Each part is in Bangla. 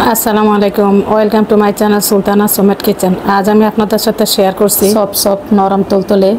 আসসালামু আলাইকুম, welcome to my channel Sultana সুমেট কিচেন। আজ আমি আপনাদের সাথে শেয়ার করছি সফট নরম তুলতুলে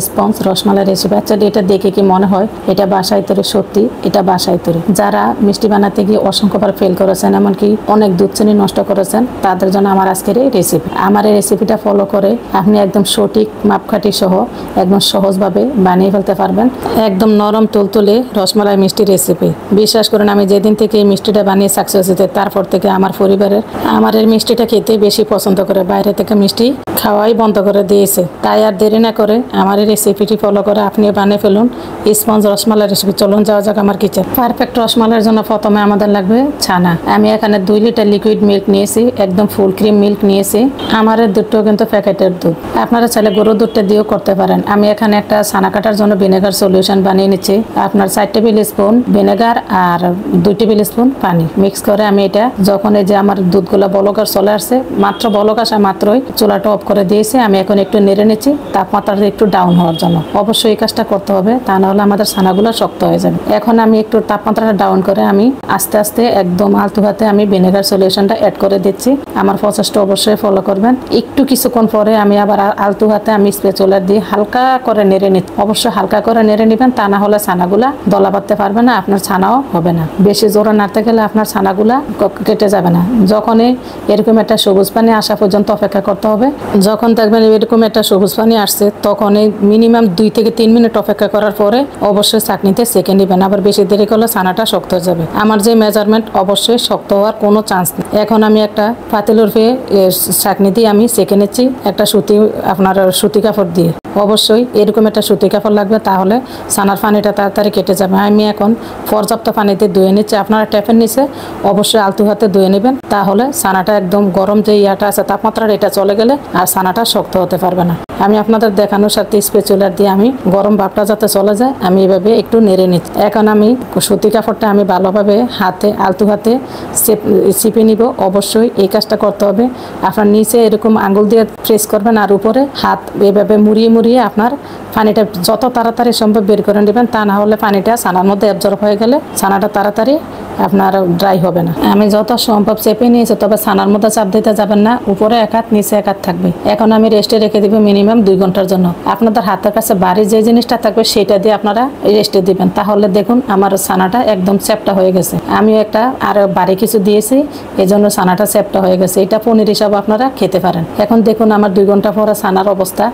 স্পঞ্জ রসমালাই রেসিপি। অ্যাকচুয়ালি এটা দেখে কি মনে হয় এটা বাসায় তৈরি, সত্যি এটা বাসায় তৈরি। যারা মিষ্টি বানাতে গিয়ে অসংখ্যবার ফেল করেছেন, এমনকি অনেক দুধ চিনি নষ্ট করেছেন, তাদের জন্য আমার আজকের এই রেসিপি। আমার এই রেসিপিটা ফলো করে আপনি একদম সঠিক মাপকাঠি সহ একদম সহজভাবে বানিয়ে ফেলতে পারবেন। একদম নরম তুলতুলে রসমালাই মিষ্টি রেসিপি। বিশ্বাস করুন, আমি যেদিন থেকে এই মিষ্টিটা বানিয়ে সাকসেস হয়েছে, তারপর থেকে আমার পরিবারের আমার এই মিষ্টিটা খেতে বেশি পছন্দ করে, বাইরে থেকে মিষ্টি খাওয়াই বন্ধ করে দিয়েছে। তাই আর দেরি না করে আমার এই রেসিপিটি ফলো করে আপনিও বানিয়ে ফেলুন স্পঞ্জ রসমালাই রেসিপি। চলুন যাওয়া যাক আমার কিচেন। পারফেক্ট রসমালাইয়ের জন্য প্রথমে আমাদের লাগবে ছানা। আমি এখানে 2 লিটার লিকুইড মিল্ক নিয়েছি, একদম ফুল ক্রিম মিল্ক নিয়েছি। আমার এই দুধটাও কিন্তু প্যাকেটের দুধ, আপনারা চাইলে গরুর দুধটা দিয়েও করতে পারেন। আমি এখানে একটা ছানা কাটার জন্য ভিনেগার সলিউশন বানিয়ে নিচ্ছি। আপনার 4 টেবিল স্পুন ভিনেগার আর 2 টেবিল স্পুন পানি মিক্স করে আমি এটা যখন এই যে আমার দুধগুলো বলকার চলে আসছে, মাত্র বলক আসা মাত্রই চুলাটা অফ করে দিয়েছি। আমি এখন একটু নেড়ে নিচ্ছি তাপমাত্রাটা একটু ডাউন হওয়ার জন্য। অবশ্যই এই কাজটা করতে হবে, তা নাহলে আমাদের ছানাগুলো শক্ত হয়ে যাবে। এখন আমি একটু তাপমাত্রাটা ডাউন করে আমি আস্তে আস্তে একদম আলতু হাতে আমি ভিনেগার সলিউশনটা অ্যাড করে দিচ্ছি। আমার প্রসেসটা অবশ্যই ফলো করবেন। একটু কিছুক্ষণ পরে আমি আবার আলতু হাতে আমি স্প্যাচুলার দিয়ে হালকা করে নেড়ে নিচ্ছি। অবশ্যই হালকা করে নেড়ে নেবেন, তা না হলে ছানাগুলা দলা বাঁধতে পারবে না, আপনার ছানাও হবে না। বেশি জোরে নাড়তে গেলে আপনার ছানাগুলা কেটে যাবে না। যখনই এরকম একটা সবুজ পানি আসা পর্যন্ত অপেক্ষা করতে হবে। যখন দেখবেন এরকম একটা সবুজ পানি আসছে, তখন মিনিমাম 2 থেকে 3 মিনিট অপেক্ষা করার পরে অবশ্যই চাকনিতে সেঁকে নেবেন। আবার বেশি দেরি করলে ছানাটা শক্ত হয়ে যাবে। আমার যে মেজারমেন্ট, অবশ্যই শক্ত হওয়ার কোনো চান্স নেই। এখন আমি একটা পাতিলের ফে চাকনি দিয়ে আমি সেঁকে নিচ্ছি, একটা সুতি কাপড় দিয়ে। অবশ্যই এরকম একটা সুতি কাপড় লাগবে, তাহলে ছানার পানিটা তাড়াতাড়ি কেটে যাবে। আমি এখন পর্যাপ্ত পানিতে ধুয়ে নিচ্ছি। আপনারা ট্যাপের নিচে অবশ্যই আলতু হাতে ধুয়ে নেবেন, তাহলে ছানাটা একদম গরম যে ইয়াটা আছে তাপমাত্রার এটা চলে গেলে আর ছানাটা শক্ত হতে পারবে না। আমি আপনাদের দেখানোর সাথে স্প্যাচুলার দিয়ে আমি গরম ভাবটা যাতে চলে যায় আমি এভাবে একটু নেড়ে নিচ্ছি। এখন আমি সুতি কাপড়টা আমি ভালোভাবে হাতে আলতু হাতে চিপে নিব। অবশ্যই এই কাজটা করতে হবে। আপনার নিচে এরকম আঙ্গুল দিয়ে প্রেস করবেন আর উপরে হাত এভাবে মুড়িয়ে মুড়িয়ে আপনার পানিটা যত তাড়াতাড়ি সম্ভব বের করে নেবেন, তা না হলে পানিটা ছানার মধ্যে অ্যাবজর্ব হয়ে গেলে ছানাটা তাড়াতাড়ি আপনার ড্রাই হবে না। আমি যত সম্ভব চেপে নিয়েছি, তবে ছানার মধ্যে চাপ দিতে যাবেন না। উপরে এক হাত নিচে এক হাত থাকবে। এখন আমি রেস্টে রেখে দিব মিনিমাম 2 ঘন্টার জন্য। আপনাদের হাতের কাছে বাড়ি যে জিনিসটা থাকবে সেটা দিয়ে আপনারা রেস্টে দিবেন, তাহলে দেখুন আমার ছানাটা একদম চ্যাপটা হয়ে গেছে। আমি একটা আর বাড়ি কিছু দিয়েছি, এই জন্য ছানাটা চ্যাপটা হয়ে গেছে। এটা পনির হিসাবে আপনারা খেতে পারেন। এখন দেখুন আমার 2 ঘন্টা পরে ছানার অবস্থা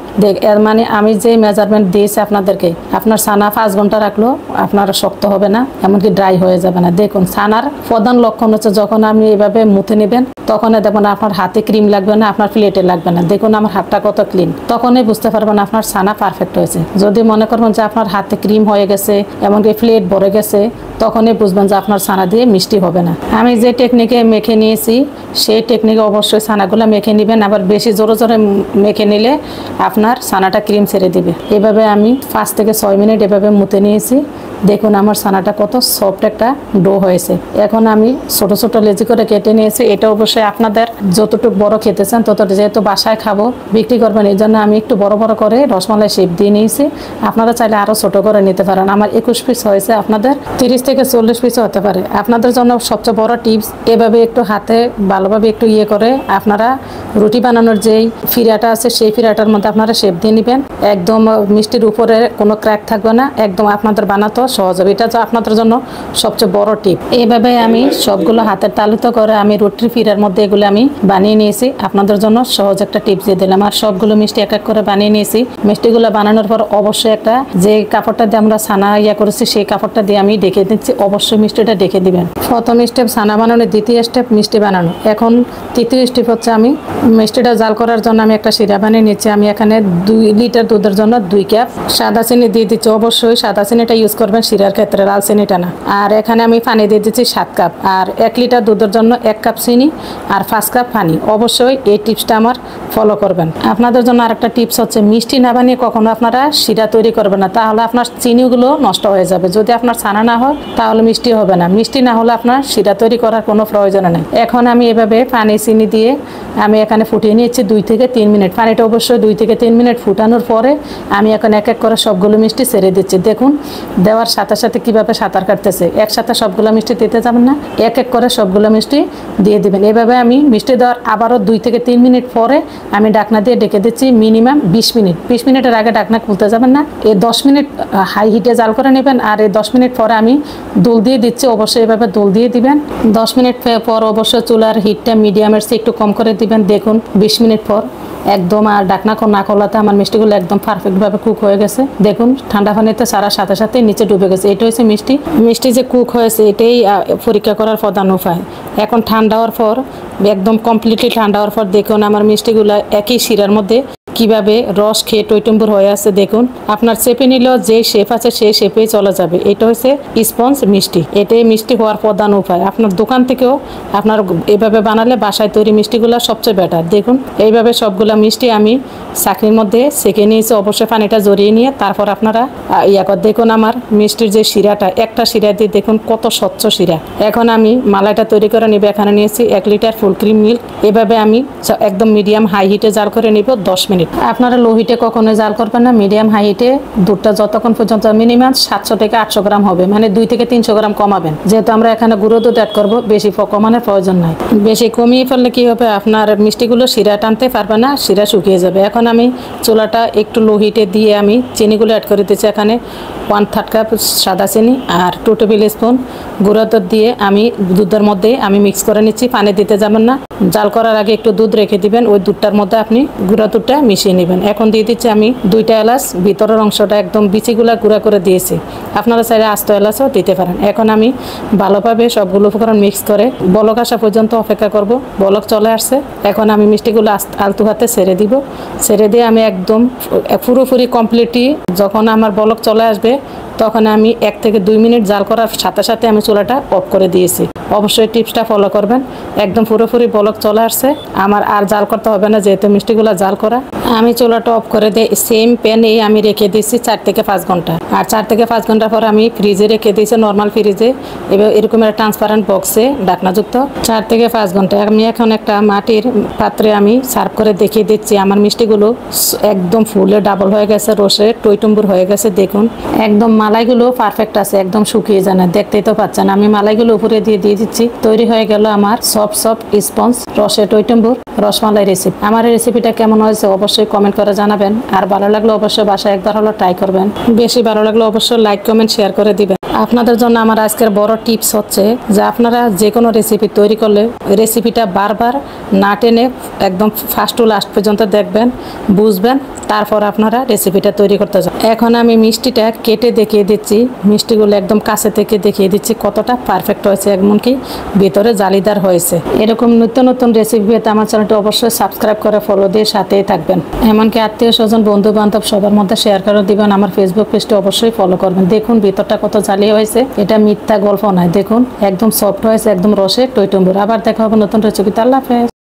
এর মানে আমি যে মেজারমেন্ট দিয়েছি আপনাদেরকে, আপনার ছানা 5 ঘন্টা রাখলেও আপনার শক্ত হবে না, এমনকি ড্রাই হয়ে যাবে না। দেখুন ছানার প্রধান লক্ষণ হচ্ছে যখন আপনি এভাবে মুথে নেবেন, তখন দেখবেন আপনার হাতে ক্রিম লাগবে না, আপনার প্লেটে লাগবে না। দেখুন আমার হাতটা কত ক্লিন, তখনই বুঝতে পারবেন আপনার ছানা পারফেক্ট হয়েছে। যদি মনে করবেন যে আপনার হাতে ক্রিম হয়ে গেছে, এমনকি প্লেট ভরে গেছে, তখনই বুঝবেন যে আপনার ছানা দিয়ে মিষ্টি হবে না। আমি যে টেকনিকে মেখে নিয়েছি সেই টেকনিকে অবশ্যই ছানাগুলো মেখে নেবেন। আবার বেশি জোরে জোরে মেখে নিলে আপনার ছানাটা ক্রিম ছেড়ে দিবে। এভাবে আমি 5 থেকে 6 মিনিট এভাবে মুতে নিয়েছি। দেখুন আমার ছানাটা কত সফট একটা ডো হয়েছে। এখন আমি ছোট ছোট লেচি করে কেটে নিয়েছি। এটা অবশ্যই আপনাদের যতটুকু বড় খেতে চান ততটুকু, যেহেতু বাসায় খাবো বিক্রি করবেন, এই জন্য আমি একটু বড় বড় করে রসমালাই শেপ দিয়ে নিয়েছি। আপনারা চাইলে আরো ছোট করে নিতে পারেন। আমার 21 পিস হয়েছে, আপনাদের 30 থেকে 40 পিস হতে পারে। আপনাদের জন্য সবচেয়ে বড় টিপস, এভাবে একটু হাতে ভালোভাবে একটু করে আপনারা রুটি বানানোর যেই ফিরাটা আছে সেই ফিরাটার মধ্যে আপনারা শেপ দিয়ে নেবেন। একদম মিষ্টির উপরে কোনো ক্র্যাক থাকবে না, একদম আপনাদের বানাতে সহজ হবে। এটা তো আপনাদের জন্য সবচেয়ে বড় টিপ। এইভাবে আমি সবগুলো হাতের তালুতে করে আমি রুটির ফিরার মধ্যে এগুলো আমি বানিয়ে নিয়েছি। আপনাদের জন্য সহজ একটা টিপস দিয়ে দিলাম। আর সবগুলো মিষ্টি এক এক করে বানিয়ে নিয়েছি। মিষ্টিগুলো বানানোর পর অবশ্যই একটা যে কাপড়টা দিয়ে আমরা ছানা করেছি সেই কাপড়টা দিয়ে আমি ডেকে দিচ্ছি। অবশ্যই মিষ্টিটা ডেকে দিবেন। প্রথম স্টেপ ছানা বানানো, দ্বিতীয় স্টেপ মিষ্টি বানানো। এখন তৃতীয় স্টেপ হচ্ছে আমি মিষ্টিটা জাল করার জন্য আমি একটা সিরা বানিয়ে নিচ্ছি। আমি এখানে 2 লিটার দুধের জন্য 2 কাপ সাদা চিনি দিয়ে দিচ্ছি। অবশ্যই সাদা চিনিটা ইউজ করবেন সিরার ক্ষেত্রে, লাল চিনিটা না। আর এখানে আমি পানি দিয়ে দিচ্ছি 7 কাপ। আর 1 লিটার দুধের জন্য 1 কাপ চিনি আর 5 কাপ পানি। অবশ্যই এই টিপসটা আমার ফলো করবেন। আপনাদের জন্য আরেকটা টিপস হচ্ছে মিষ্টি না বানিয়ে কখনো আপনারা সিরা তৈরি করবেন না, তাহলে আপনার চিনিগুলো নষ্ট হয়ে যাবে। যদি আপনার ছানা না হয় তাহলে মিষ্টি হবে না। মিষ্টি না হলে আপনার সিরা তৈরি করার কোনো প্রয়োজন নেই। এখন আমি এভাবে পানি চিনি দিয়ে আমি এখানে ফুটিয়ে নিয়েছি 2 থেকে 3 মিনিট। পানিটা অবশ্যই 2 থেকে 3 মিনিট ফুটানোর পরে আমি এখন এক এক করে সবগুলো মিষ্টি ছেড়ে দিচ্ছি। দেখুন দেওয়ার হওয়ার সাথে সাথে কিভাবে সাঁতার কাটতেছে। একসাথে সবগুলো মিষ্টি দিতে যাবেন না, এক এক করে সবগুলো মিষ্টি দিয়ে দিবেন। এভাবে আমি মিষ্টি দেওয়ার আবারও 2 থেকে 3 মিনিট পরে আমি ঢাকনা দিয়ে ডেকে দিচ্ছি মিনিমাম 20 মিনিট। 20 মিনিটের আগে ঢাকনা খুলতে যাবেন না। এই 10 মিনিট হাই হিটে জাল করে নেবেন, আর এই 10 মিনিট পরে আমি দুল দিয়ে দিচ্ছি। অবশ্যই এভাবে দুল দিয়ে দিবেন। 10 মিনিট পর অবশ্যই চুলার হিটটা মিডিয়ামের চেয়ে একটু কম করে দিবেন। দেখুন 20 মিনিট পর একদম আর ঢাকনা না খোলাতে আমার মিষ্টিগুলো একদম পারফেক্টভাবে কুক হয়ে গেছে। দেখুন ঠান্ডা পানিতে ছাড়ার সাথে সাথে নিচে ডুবে গেছে। এটা হচ্ছে মিষ্টি যে কুক হয়েছে, এটাই পরীক্ষা করার প্রধান উপায়। এখন ঠান্ডা হওয়ার পর একদম কমপ্লিটলি ঠান্ডা হওয়ার পর দেখুন আমার মিষ্টিগুলো একই শিরার মধ্যে কিভাবে রস খেয়ে টইটুম্বুর হয়ে আছে। দেখুন আপনার চেপে নিলেও যে শেপ আছে সেই শেপেই চলে যাবে। এটা হচ্ছে স্পঞ্জ মিষ্টি। এটাই মিষ্টি হওয়ার প্রধান উপায়। আপনার দোকান থেকেও আপনার এভাবে বানালে বাসায় তৈরি মিষ্টিগুলো সবচেয়ে বেটার। দেখুন এইভাবে সবগুলা মিষ্টি আমি চাকরির মধ্যে সেঁকে নিয়েছি। অবশ্যই পানিটা জড়িয়ে নিয়ে তারপর আপনারা দেখুন আমার মিষ্টির যে শিরাটা, একটা শিরা দিয়ে দেখুন কত স্বচ্ছ শিরা। এখন আমি মালাইটা তৈরি করে নিব। এখানে নিয়েছি 1 লিটার ফুল ক্রিম মিল্ক। এভাবে আমি একদম মিডিয়াম হাই হিটে জাল করে নিব 10 মিনিট। আপনারা লো হিটে কখনো জাল করবেন না, মিডিয়াম হাই হিটে দুধটা যতক্ষণ পর্যন্ত মিনিমাম 700 থেকে 800 গ্রাম হবে, মানে 2 থেকে 300 গ্রাম কমাবেন। যেহেতু আমরা এখানে গুঁড়ো দুধ অ্যাড করবো, বেশি কমানোর প্রয়োজন নাই। বেশি কমিয়ে ফেললে কি হবে, আপনার মিষ্টিগুলো শিরা টানতে পারবে না, শিরা শুকিয়ে যাবে। এখন আমি চুলাটা একটু লো হিটে দিয়ে আমি চিনিগুলো অ্যাড করে দিচ্ছি। এখানে 1/3 কাপ সাদা চিনি আর 2 টেবিল স্পুন গুঁড়ো দুধ দিয়ে আমি দুধের মধ্যে আমি মিক্স করে নিচ্ছি। পানি দিতে যাবেন না। জাল করার আগে একটু দুধ রেখে দিবেন, ওই দুধটার মধ্যে আপনি গুঁড়া দুধটা মিশিয়ে নেবেন। এখন দিয়ে দিচ্ছি আমি 2টা এলাচ, ভিতরের অংশটা একদম বিচিগুলা গুঁড়া করে দিয়েছি। আপনারা চাইলে আস্ত এলাচও দিতে পারেন। এখন আমি ভালোভাবে সবগুলো উপকরণ মিক্স করে বলক আসা পর্যন্ত অপেক্ষা করব। বলক চলে আসছে। এখন আমি মিষ্টিগুলো আলতু হাতে ছেড়ে দিব। ছেড়ে দিয়ে আমি একদম পুরোপুরি কমপ্লিটলি যখন আমার বলক চলে আসবে তখন আমি 1 থেকে 2 মিনিট জাল করার সাথে সাথে আমি চুলাটা অফ করে দিয়েছি। অবশ্যই টিপসটা ফলো করবেন। একদম পুরোপুরি বলক চলে আসছে, আমার আর জাল করতে হবে না যেহেতু মিষ্টিগুলো জাল করা। আমি চুলাটা অফ করে দিয়ে সেম প্যানে আমি রেখে দিয়েছি 4 থেকে 5 ঘন্টা। আর 4 থেকে 5 ঘন্টা পর আমি ফ্রিজে রেখে দিয়েছি, নর্মাল ফ্রিজে। এবার এরকম একটা ট্রান্সপারেন্ট বক্সে ঢাকনাযুক্ত। 4 থেকে 5 ঘন্টা আমি এখন একটা মাটির পাত্রে আমি সার্ভ করে দেখিয়ে দিচ্ছি। আমার মিষ্টিগুলো একদম ফুলে ডাবল হয়ে গেছে, রসে টইটুম্বুর হয়ে গেছে। দেখুন একদম মালাইগুলো পারফেক্ট আছে, একদম শুকিয়ে যায় না, দেখতেই তো পাচ্ছেন। আমি মালাইগুলো উপরে দিয়ে দিচ্ছি। তৈরি হয়ে গেল আমার সফট স্পঞ্জ রসে টইটুম্বুর রসমালাই রেসিপি। আমার এই রেসিপিটা কেমন হয়েছে অবশ্যই কমেন্ট করে জানাবেন। আর ভালো লাগলে অবশ্যই বাসায় একবার হলো ট্রাই করবেন। বেশি ভালো লাগলে অবশ্যই লাইক কমেন্ট শেয়ার করে দিবেন। আপনাদের জন্য আমার আজকের বড় টিপস হচ্ছে যে আপনারা যে কোনো রেসিপি তৈরি করলে রেসিপিটা বারবার না টেনে একদম ফার্স্ট টু লাস্ট পর্যন্ত দেখবেন, বুঝবেন, তারপর আপনারা রেসিপিটা তৈরি করতে যান। এখন আমি মিষ্টিটা কেটে দেখিয়ে দিচ্ছি। মিষ্টিগুলো একদম কাছে থেকে দেখিয়ে দিচ্ছি কতটা পারফেক্ট হয়েছে, এমনকি ভিতরে জালিদার হয়েছে। এরকম নতুন নতুন রেসিপি পেতে আমার চ্যানেলটি অবশ্যই সাবস্ক্রাইব করে ফলো দিয়ে সাথেই থাকবেন। এমনকি আত্মীয় স্বজন বন্ধু বান্ধব সবার মধ্যে শেয়ার করে দিবেন। আমার ফেসবুক পেজটি অবশ্যই ফলো করবেন। দেখুন ভিতরটা কত জালি হয়েছে, এটা মিথ্যা গল্প নয়। দেখুন একদম সফট হয়েছে, একদম রসে টইটুম্বুর। আবার দেখা হবে নতুন রেসিপিতে। আল্লাহ হাফেজ।